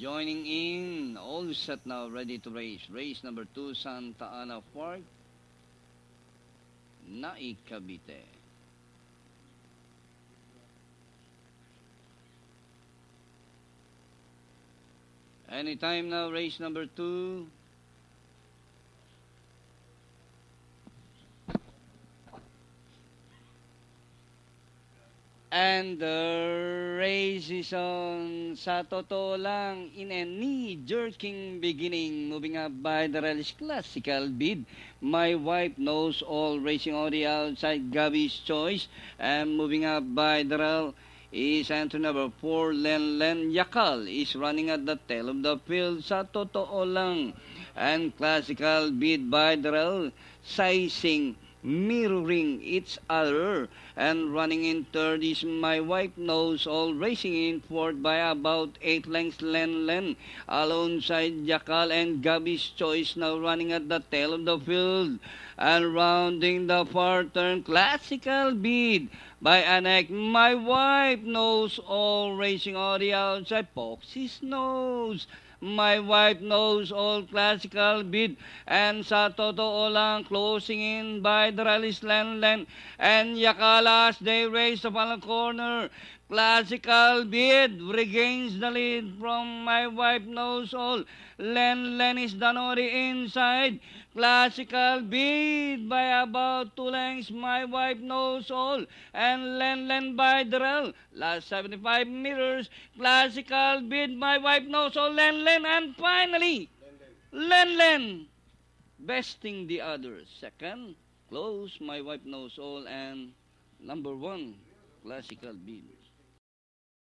Joining in, all set now, ready to race. Race number 2, Santa Ana Park, Nai, Cavite. Anytime now, race number 2. And the race is on. Sa totoo lang, in a knee-jerking beginning, moving up by the relish classical bid. My Wife Knows All, racing on the outside, Gabby's Choice. And moving up by the rail is entry number 4, Len Yakal, is running at the tail of the field. Sa totoo lang. And classical bid by the rail, sizing, mirroring each other, and running in third is My Wife Knows All, racing in fourth by about 8 lengths, Len alongside Jakal and Gabby's Choice, now running at the tail of the field, and rounding the far turn, classical bid by Anek, My Wife Knows All, racing on the outside, Foxy's Nose. My Wife Knows All, classical bid, and sa totoo lang, closing in by the rallies Len and Yakalas, they race the final corner. Classical bid regains the lead from My Wife Knows All. Len is done on the inside. Classical bid by about 2 lengths, My Wife Knows All, and Len by the rail. Last 75 meters, classical bid, My Wife Knows All, Len, and finally, Len besting the others. Second, close, My Wife Knows All, and number 1, classical bid.